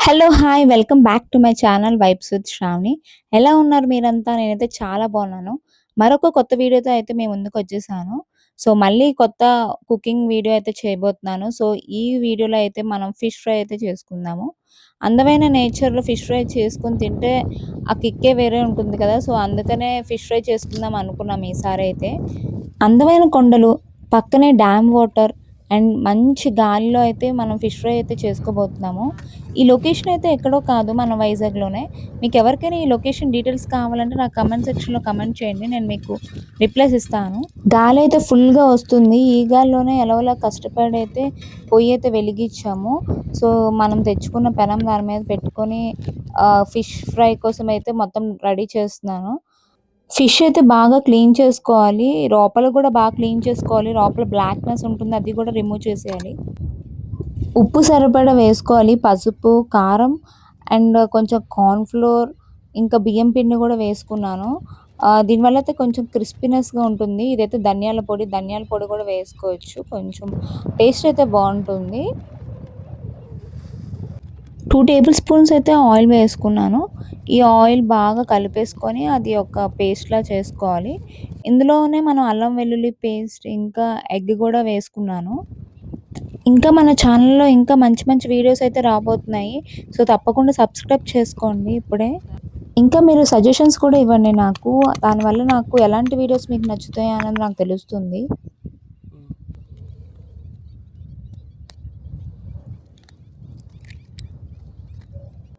Hello! Hi! Welcome back to my channel vibes with Sravani. ఎలా ఉన్నారు మీరంతా? నేనైతే చాలా బాగున్నాను. మరొక కొత్త వీడియోతో అయితే మీ ముందుకొచ్చేసాను. మళ్ళీ కొత్త కుకింగ్ వీడియో అయితే చేయబోతున్నాను. ఈ వీడియోలో అయితే మనం ఫిష్ ఫ్రై అయితే చేసుకుందాము. అందమైన నేచర్‌లో ఫిష్ ఫ్రై చేసుకొని తింటే ఆ కిక్కే వేరే ఉంటుంది కదా! అందుకనే ఫిష్ ఫ్రై చేసుకుందాం అనుకున్నాం ఈసారైతే. అందమైన కొండలు, పక్కనే డ్యామ్ వాటర్ అండ్ మంచి గాలిలో అయితే మనం ఫిష్ ఫ్రై అయితే చేసుకోబోతున్నాము. ఈ లొకేషన్ అయితే ఎక్కడో కాదు, మన వైజాగ్‌లోనే. మీకెవరికైనా ఈ లొకేషన్ డీటెయిల్స్ కావాలంటే నాకు కామెంట్ సెక్షన్‌లో కామెంట్ చేయండి. నేను మీకు రిప్లైస్ ఇస్తాను. గాలైతే ఫుల్‌గా వస్తుంది. ఈ గాలిలోనే ఎలాగోలా కష్టపడైతే పొయ్యయితే వెలిగిచ్చాము. సో, మనం తెచ్చుకున్న పెనం దాని మీద పెట్టుకొని ఫిష్ ఫ్రై కోసం అయితే మొత్తం రెడీ చేస్తున్నాను. ఫిష్ అయితే బాగా క్లీన్ చేసుకోవాలి. లోపల గూడా బాగా క్లీన్ చేసుకోవాలి. లోపల బ్లాక్‌నెస్ ఉంటుంది. అది గూడా రిమూవ్ చేసేయాలి. ఉప్పు సరిపడా వేసుకోవాలి. పసుపు, కారం అండ్ కొంచెం కార్న్ ఫ్లోర్, ఇంకా బియ్యం పిండి గూడా వేసుకున్నాను. దీనివల్ల అయితే కొంచెం క్రిస్పీనెస్‌గా ఉంటుంది. ఇదైతే ధనియాల పొడి గూడా వేసుకోవచ్చు. కొంచెం టేస్ట్ అయితే బావుంటుంది. 2 టేబుల్ స్పూన్స్ అయితే ఆయిల్ వేసుకున్నాను. ఈ ఆయిల్ బాగా కలిపేసుకొని అది ఒక పేస్ట్‌లా చేసుకోవాలి. ఇందులోనే మనం అల్లం వెల్లుల్లి పేస్ట్, ఇంకా ఎగ్ గూడా వేసుకున్నాను. ఇంకా మన ఛానల్‌లో ఇంకా మంచి మంచి వీడియోస్ అయితే రాబోతున్నాయి. తప్పకుండా సబ్స్క్రైబ్ చేసుకోండి ఇప్పుడే. ఇంకా మీరు సజెషన్స్ కూడా ఇవ్వండి నాకు. దానివల్ల నాకు ఎలాంటి వీడియోస్ మీకు నచ్చుతాయి అన్నది నాకు తెలుస్తుంది.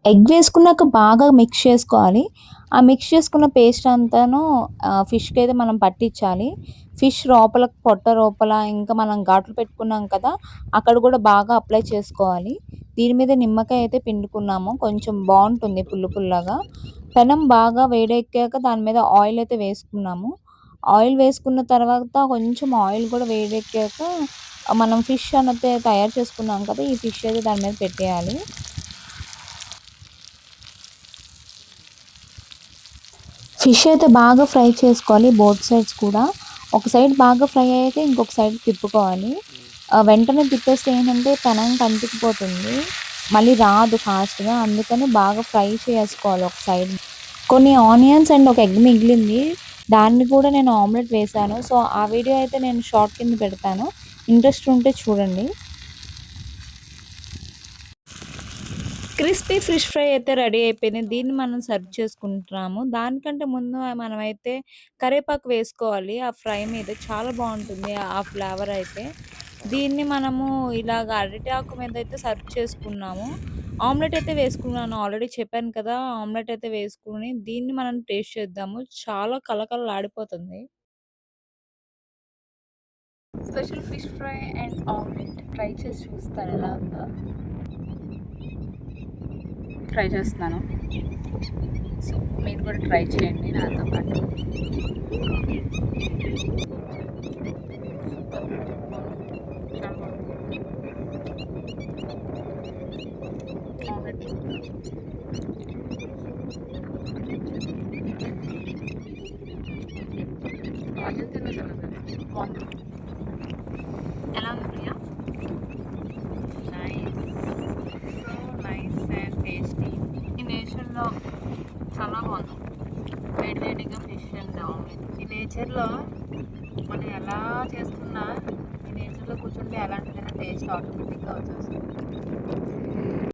ఎగ్ వేసుకున్నాక బాగా మిక్స్ చేసుకోవాలి. ఆ మిక్స్ చేసుకున్న పేస్ట్ అంతాను ఫిష్‌కైతే మనం పట్టించాలి. ఫిష్ లోపల పొట్ట లోపల ఇంకా మనం ఘాట్లు పెట్టుకున్నాం కదా! అక్కడ కూడా బాగా అప్లై చేసుకోవాలి. దీని మీద నిమ్మకాయ అయితే పిండుకున్నాము. కొంచెం బావుంటుంది పుల్ల పుల్లగా. పెనం బాగా వేడెక్కాక దాని మీద ఆయిల్ అయితే వేసుకున్నాము. ఆయిల్ వేసుకున్న తర్వాత కొంచెం ఆయిల్ కూడా వేడెక్కాక మనం ఫిష్ అనేది తయారు చేసుకున్నాం కదా! ఈ ఫిష్ అయితే దాని మీద పెట్టేయాలి. ఫిష్ అయితే బాగా ఫ్రై చేసుకోవాలి బోత్ సైడ్స్ కూడా. ఒక సైడ్ బాగా ఫ్రై అయ్యాక ఇంకొక సైడ్ తిప్పుకోవాలి. వెంటనే తిప్పేస్తే ఏంటంటే పెనంకి అంటుకుపోతుంది. మళ్ళీ రాదు ఫాస్ట్‌గా. అందుకని బాగా ఫ్రై చేసుకోవాలి ఒక సైడ్. కొన్ని ఆనియన్స్ అండ్ ఒక ఎగ్ మిగిలింది. దాన్ని కూడా నేను ఆమ్లెట్ వేశాను. ఆ వీడియో అయితే నేను షార్ట్ కింద పెడతాను. ఇంట్రెస్ట్ ఉంటే చూడండి. క్రిస్పీ ఫిష్ ఫ్రై అయితే రెడీ అయిపోయింది. దీన్ని మనం సర్వ్ చేసుకుంటున్నాము. దానికంటే ముందు మనమైతే కరివేపాకు వేసుకోవాలి. ఆ ఫ్రై మీద చాలా బావుంటుంది ఆ ఫ్లేవర్ అయితే. దీన్ని మనము ఇలాగ అరటిఆకు మీద అయితే సర్వ్ చేసుకున్నాము. ఆమ్లెట్ అయితే వేసుకున్నాను. ఆల్రెడీ చెప్పాను కదా! ఆమ్లెట్ అయితే వేసుకొని దీన్ని మనం టేస్ట్ చేద్దాము. చాలా కళకళలాడిపోతుంది. Special fish fry and omelette try చేసి చూస్తాను ఎలా ఉందో. ట్రై చేస్తున్నాను. మీరు కూడా ట్రై చేయండి నాతో పాటు. ఎలా ఉంది Priya? Nice. So nice and tasty. ఈ నేచర్‌లో చాలా బాగుంది. వేడి వేడిగా ఫిష్ అండ్ ఆమ్లెట్. ఈ నేచర్‌లో మనం ఎలా చేసుకున్నా ఈ నేచర్‌లో కూర్చుంటే ఎలాంటిదైనా టేస్ట్ ఆటోమేటిక్‌గా వచ్చేస్తుంది.